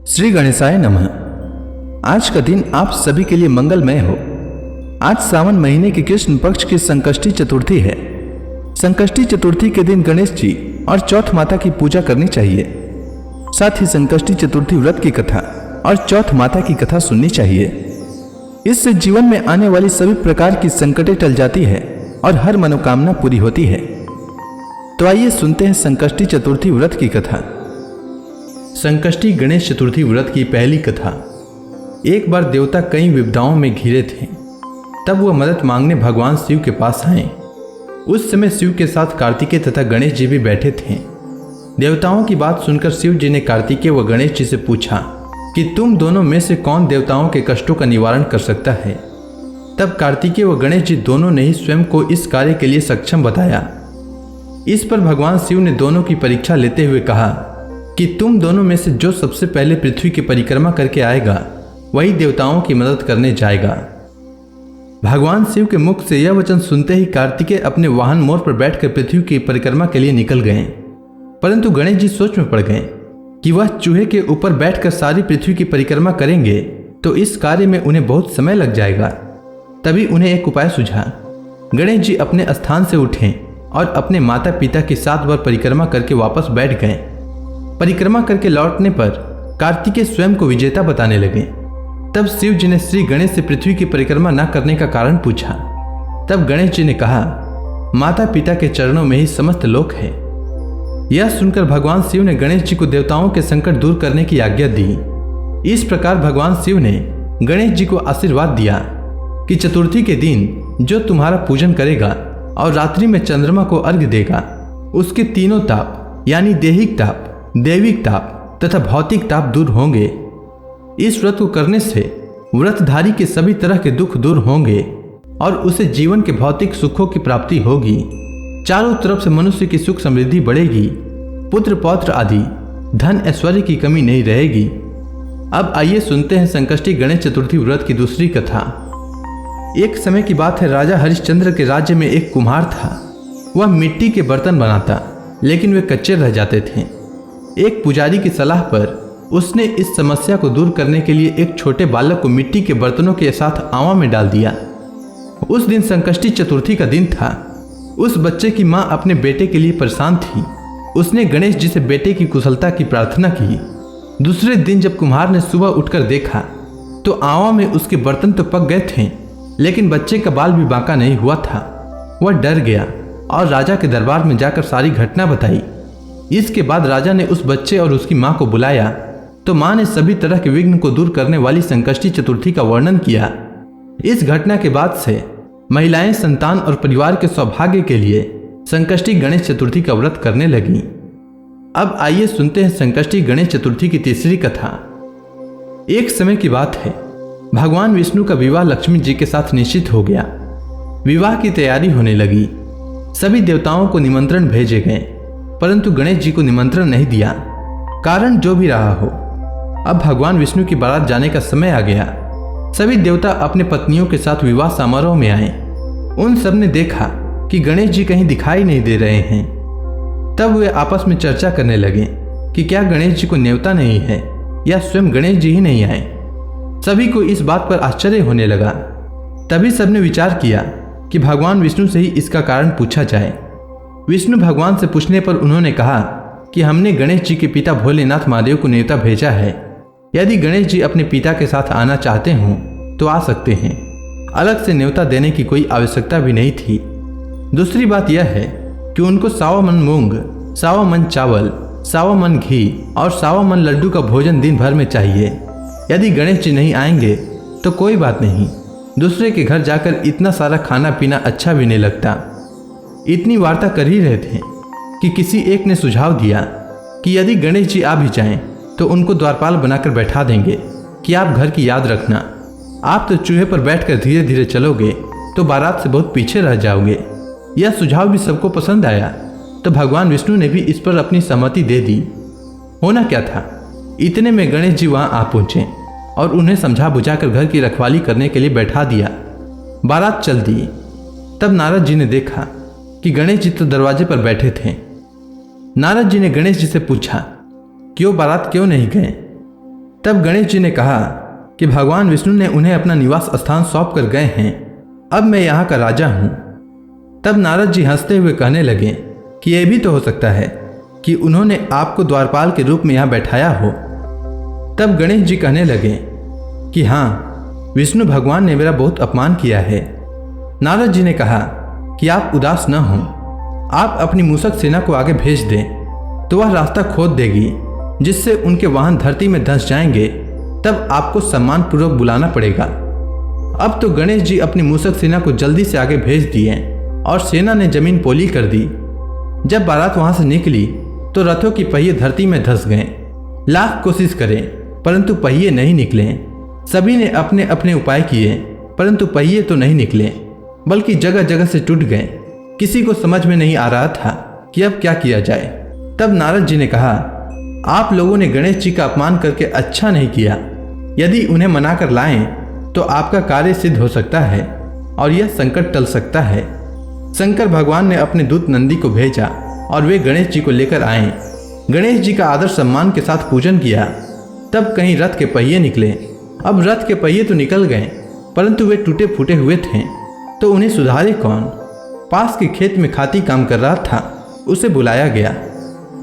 श्री गणेशाय नमः। आज का दिन आप सभी के लिए मंगलमय हो। आज सावन महीने के कृष्ण पक्ष की संकष्टी चतुर्थी है। संकष्टी चतुर्थी के दिन गणेश जी और चौथ माता की पूजा करनी चाहिए। साथ ही संकष्टी चतुर्थी व्रत की कथा और चौथ माता की कथा सुननी चाहिए। इससे जीवन में आने वाली सभी प्रकार की संकटें टल जाती है और हर मनोकामना पूरी होती है। तो आइए सुनते हैं संकष्टी चतुर्थी व्रत की कथा। संकष्टी गणेश चतुर्थी व्रत की पहली कथा। एक बार देवता कई विपदाओं में घिरे थे, तब वह मदद मांगने भगवान शिव के पास आए। उस समय शिव के साथ कार्तिकेय तथा गणेश जी भी बैठे थे। देवताओं की बात सुनकर शिव जी ने कार्तिकेय व गणेश जी से पूछा कि तुम दोनों में से कौन देवताओं के कष्टों का निवारण कर सकता है। तब कार्तिकेय व गणेश जी दोनों ने ही स्वयं को इस कार्य के लिए सक्षम बताया। इस पर भगवान शिव ने दोनों की परीक्षा लेते हुए कहा कि तुम दोनों में से जो सबसे पहले पृथ्वी की परिक्रमा करके आएगा वही देवताओं की मदद करने जाएगा। भगवान शिव के मुख से यह वचन सुनते ही कार्तिकेय अपने वाहन मोर पर बैठकर पृथ्वी की परिक्रमा के लिए निकल गए। परंतु गणेश जी सोच में पड़ गए कि वह चूहे के ऊपर बैठकर सारी पृथ्वी की परिक्रमा करेंगे तो इस कार्य में उन्हें बहुत समय लग जाएगा। तभी उन्हें एक उपाय सूझा। गणेश जी अपने स्थान से उठे और अपने माता पिता की 7 बार परिक्रमा करके वापस बैठ गए। परिक्रमा करके लौटने पर कार्तिकेय स्वयं को विजेता बताने लगे। तब शिव जी ने श्री गणेश से पृथ्वी की परिक्रमा न करने का कारण पूछा। तब गणेश जी ने कहा, माता पिता के चरणों में ही समस्त लोक है। यह सुनकर भगवान शिव ने गणेश जी को देवताओं के संकट दूर करने की आज्ञा दी। इस प्रकार भगवान शिव ने गणेश जी को आशीर्वाद दिया कि चतुर्थी के दिन जो तुम्हारा पूजन करेगा और रात्रि में चंद्रमा को अर्घ्य देगा, उसके तीनों ताप यानी देहिक ताप, दैविक ताप तथा भौतिक ताप दूर होंगे। इस व्रत को करने से व्रतधारी के सभी तरह के दुख दूर होंगे और उसे जीवन के भौतिक सुखों की प्राप्ति होगी। चारों तरफ से मनुष्य की सुख समृद्धि बढ़ेगी, पुत्र पौत्र आदि धन ऐश्वर्य की कमी नहीं रहेगी। अब आइए सुनते हैं संकष्टी गणेश चतुर्थी व्रत की दूसरी कथा। एक समय की बात है, राजा हरिश्चंद्र के राज्य में एक कुम्हार था। वह मिट्टी के बर्तन बनाता, लेकिन वे कच्चे रह जाते थे। एक पुजारी की सलाह पर उसने इस समस्या को दूर करने के लिए एक छोटे बालक को मिट्टी के बर्तनों के साथ आवा में डाल दिया। उस दिन संकष्टी चतुर्थी का दिन था। उस बच्चे की मां अपने बेटे के लिए परेशान थी। उसने गणेश जी से बेटे की कुशलता की प्रार्थना की। दूसरे दिन जब कुम्हार ने सुबह उठकर देखा तो आवा में उसके बर्तन तो पक गए थे, लेकिन बच्चे का बाल भी बांका नहीं हुआ था। वह डर गया और राजा के दरबार में जाकर सारी घटना बताई। इसके बाद राजा ने उस बच्चे और उसकी मां को बुलाया तो मां ने सभी तरह के विघ्न को दूर करने वाली संकष्टी चतुर्थी का वर्णन किया। इस घटना के बाद से महिलाएं संतान और परिवार के सौभाग्य के लिए संकष्टी गणेश चतुर्थी का व्रत करने लगी। अब आइए सुनते हैं संकष्टी गणेश चतुर्थी की तीसरी कथा। एक समय की बात है, भगवान विष्णु का विवाह लक्ष्मी जी के साथ निश्चित हो गया। विवाह की तैयारी होने लगी। सभी देवताओं को निमंत्रण भेजे गए, परंतु गणेश जी को निमंत्रण नहीं दिया। कारण जो भी रहा हो, अब भगवान विष्णु की बारात जाने का समय आ गया। सभी देवता अपने पत्नियों के साथ विवाह समारोह में आए। उन सब ने देखा कि गणेश जी कहीं दिखाई नहीं दे रहे हैं। तब वे आपस में चर्चा करने लगे कि क्या गणेश जी को न्योता नहीं है या स्वयं गणेश जी ही नहीं आए। सभी को इस बात पर आश्चर्य होने लगा। तभी सबने विचार किया कि भगवान विष्णु से ही इसका कारण पूछा जाए। विष्णु भगवान से पूछने पर उन्होंने कहा कि हमने गणेश जी के पिता भोलेनाथ महादेव को न्योता भेजा है। यदि गणेश जी अपने पिता के साथ आना चाहते हों तो आ सकते हैं। अलग से न्योता देने की कोई आवश्यकता भी नहीं थी। दूसरी बात यह है कि उनको 100 मन मूंग, 100 मन चावल, 100 मन घी और 100 मन लड्डू का भोजन दिन भर में चाहिए। यदि गणेश जी नहीं आएंगे तो कोई बात नहीं, दूसरे के घर जाकर इतना सारा खाना पीना अच्छा भी नहीं लगता। इतनी वार्ता कर ही रहे थे कि किसी एक ने सुझाव दिया कि यदि गणेश जी आ भी जाएं तो उनको द्वारपाल बनाकर बैठा देंगे कि आप घर की याद रखना। आप तो चूहे पर बैठकर धीरे धीरे चलोगे तो बारात से बहुत पीछे रह जाओगे। यह सुझाव भी सबको पसंद आया, तो भगवान विष्णु ने भी इस पर अपनी सहमति दे दी। होना क्या था, इतने में गणेश जी वहां आ पहुंचे और उन्हें समझा बुझाकर घर की रखवाली करने के लिए बैठा दिया। बारात चल दी। तब नारद जी ने देखा कि गणेश जी तो दरवाजे पर बैठे थे। नारद जी ने गणेश जी से पूछा कि वो बारात क्यों नहीं गए। तब गणेश जी ने कहा कि भगवान विष्णु ने उन्हें अपना निवास स्थान सौंप कर गए हैं, अब मैं यहाँ का राजा हूँ। तब नारद जी हंसते हुए कहने लगे कि यह भी तो हो सकता है कि उन्होंने आपको द्वारपाल के रूप में यहाँ बैठाया हो। तब गणेश जी कहने लगे कि हाँ, विष्णु भगवान ने मेरा बहुत अपमान किया है। नारद जी ने कहा कि आप उदास न हों, आप अपनी मूषक सेना को आगे भेज दें तो वह रास्ता खोद देगी, जिससे उनके वाहन धरती में धंस जाएंगे। तब आपको सम्मानपूर्वक बुलाना पड़ेगा। अब तो गणेश जी अपनी मूषक सेना को जल्दी से आगे भेज दिए और सेना ने जमीन पोली कर दी। जब बारात वहां से निकली तो रथों की पहिए धरती में धंस गए। लाख कोशिश करें परंतु पहिए नहीं निकले। सभी ने अपने अपने उपाय किए परंतु पहिए तो नहीं निकले, बल्कि जगह जगह से टूट गए। किसी को समझ में नहीं आ रहा था कि अब क्या किया जाए। तब नारद जी ने कहा, आप लोगों ने गणेश जी का अपमान करके अच्छा नहीं किया। यदि उन्हें मनाकर लाएं तो आपका कार्य सिद्ध हो सकता है और यह संकट टल सकता है। शंकर भगवान ने अपने दूत नंदी को भेजा और वे गणेश जी को लेकर आए। गणेश जी का आदर सम्मान के साथ पूजन किया। तब कहीं रथ के पहिए निकले। अब रथ के पहिए तो निकल गए परंतु वे टूटे फूटे हुए थे, तो उन्हें सुधारे कौन। पास के खेत में खाती काम कर रहा था, उसे बुलाया गया।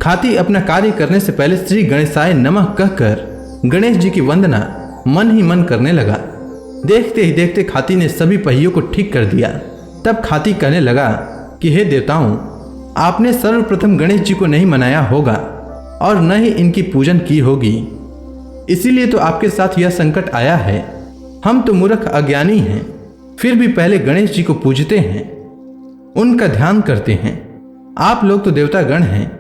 खाती अपना कार्य करने से पहले श्री गणेशाय नमः कहकर गणेश जी की वंदना मन ही मन करने लगा। देखते ही देखते खाती ने सभी पहियों को ठीक कर दिया। तब खाती कहने लगा कि हे देवताओं, आपने सर्वप्रथम गणेश जी को नहीं मनाया होगा और न ही इनकी पूजन की होगी, इसीलिए तो आपके साथ यह संकट आया है। हम तो मूर्ख अज्ञानी हैं, फिर भी पहले गणेश जी को पूजते हैं, उनका ध्यान करते हैं। आप लोग तो देवता गण हैं,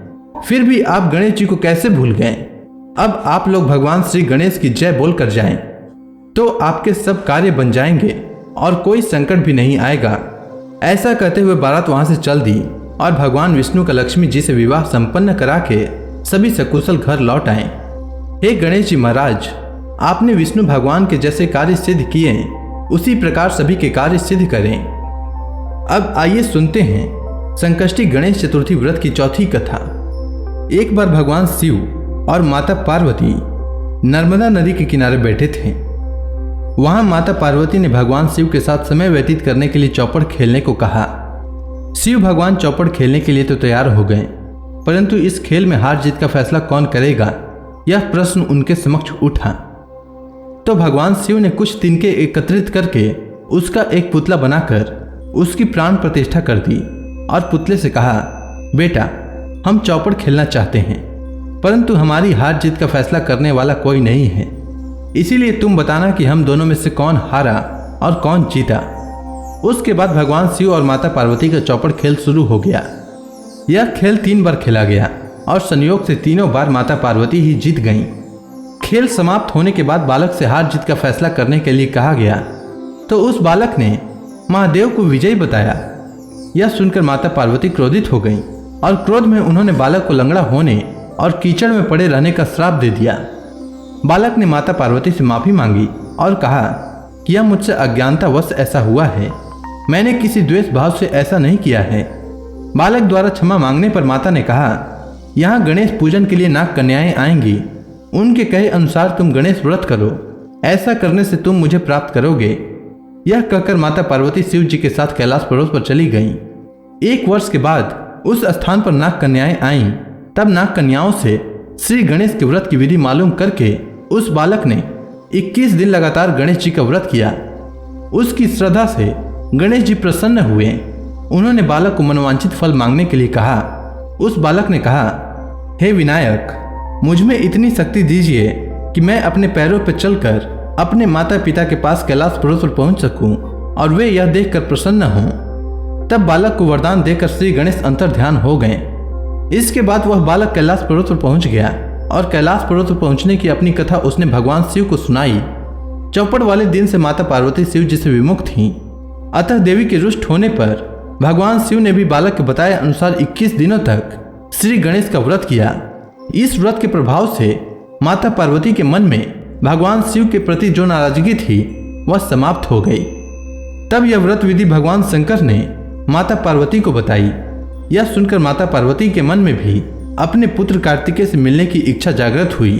फिर भी आप गणेश जी को कैसे भूल गए। अब आप लोग भगवान श्री गणेश की जय बोल कर जाएं, तो आपके सब कार्य बन जाएंगे और कोई संकट भी नहीं आएगा। ऐसा कहते हुए बारात वहां से चल दी और भगवान विष्णु का लक्ष्मी जी से विवाह संपन्न करा के सभी सकुशल घर लौट आए। हे गणेश जी महाराज, आपने विष्णु भगवान के जैसे कार्य सिद्ध किए, उसी प्रकार सभी के कार्य सिद्ध करें। अब आइए सुनते हैं संकष्टी गणेश चतुर्थी व्रत की चौथी कथा। एक बार भगवान शिव और माता पार्वती नर्मदा नदी के किनारे बैठे थे। वहां माता पार्वती ने भगवान शिव के साथ समय व्यतीत करने के लिए चौपड़ खेलने को कहा। शिव भगवान चौपड़ खेलने के लिए तो तैयार हो गए, परंतु इस खेल में हार जीत का फैसला कौन करेगा, यह प्रश्न उनके समक्ष उठा। तो भगवान शिव ने कुछ तिनके एकत्रित करके उसका एक पुतला बनाकर उसकी प्राण प्रतिष्ठा कर दी और पुतले से कहा, बेटा, हम चौपड़ खेलना चाहते हैं, परंतु हमारी हार जीत का फैसला करने वाला कोई नहीं है, इसीलिए तुम बताना कि हम दोनों में से कौन हारा और कौन जीता। उसके बाद भगवान शिव और माता पार्वती का चौपड़ खेल शुरू हो गया। यह खेल 3 बार खेला गया और संयोग से तीनों बार माता पार्वती ही जीत गईं। खेल समाप्त होने के बाद बालक से हार जीत का फैसला करने के लिए कहा गया, तो उस बालक ने महादेव को विजयी बताया। यह सुनकर माता पार्वती क्रोधित हो गईं और क्रोध में उन्होंने बालक को लंगड़ा होने और कीचड़ में पड़े रहने का श्राप दे दिया। बालक ने माता पार्वती से माफी मांगी और कहा कि यह मुझसे अज्ञानतावश ऐसा हुआ है, मैंने किसी द्वेष भाव से ऐसा नहीं किया है। बालक द्वारा क्षमा मांगने पर माता ने कहा, यहाँ गणेश पूजन के लिए नाग कन्याएं आएंगी, उनके कहे अनुसार तुम गणेश व्रत करो, ऐसा करने से तुम मुझे प्राप्त करोगे। यह कहकर माता पार्वती शिव जी के साथ कैलाश पर्वत पर चली गईं। 1 वर्ष के बाद उस स्थान पर नाग कन्याएं आईं। तब नाग कन्याओं से श्री गणेश के व्रत की विधि मालूम करके उस बालक ने 21 दिन लगातार गणेश जी का व्रत किया। उसकी श्रद्धा से गणेश जी प्रसन्न हुए। उन्होंने बालक को मनोवांछित फल मांगने के लिए कहा। उस बालक ने कहा, हे विनायक, मुझ में इतनी शक्ति दीजिए कि मैं अपने पैरों पर चलकर अपने माता पिता के पास कैलाश पर्वत पर पहुंच सकूं और वे यह देखकर प्रसन्न हों। तब बालक को वरदान देकर श्री गणेश अंतर्ध्यान हो गए। इसके बाद वह बालक कैलाश पर्वत पर पहुंच गया और कैलाश पर्वत पर पहुंचने की अपनी कथा उसने भगवान शिव को सुनाई। चौपड़ वाले दिन से माता पार्वती शिव जी से विमुख थीं, अतः देवी के रुष्ट होने पर भगवान शिव ने भी बालक के बताए अनुसार 21 दिनों तक श्री गणेश का व्रत किया। इस व्रत के प्रभाव से माता पार्वती के मन में भगवान शिव के प्रति जो नाराजगी थी वह समाप्त हो गई। तब यह व्रत विधि भगवान शंकर ने माता पार्वती को बताई। यह सुनकर माता पार्वती के मन में भी अपने पुत्र कार्तिकेय से मिलने की इच्छा जागृत हुई।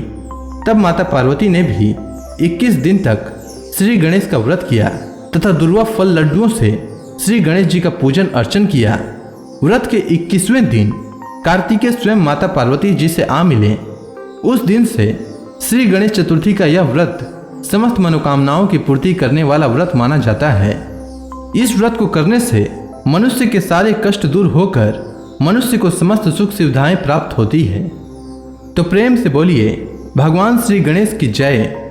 तब माता पार्वती ने भी 21 दिन तक श्री गणेश का व्रत किया तथा दुर्वा फल लड्डुओं से श्री गणेश जी का पूजन अर्चन किया। व्रत के 21वें दिन कार्तिकेय स्वयं माता पार्वती जी से आ मिले। उस दिन से श्री गणेश चतुर्थी का यह व्रत समस्त मनोकामनाओं की पूर्ति करने वाला व्रत माना जाता है। इस व्रत को करने से मनुष्य के सारे कष्ट दूर होकर मनुष्य को समस्त सुख सुविधाएं प्राप्त होती है। तो प्रेम से बोलिए भगवान श्री गणेश की जय।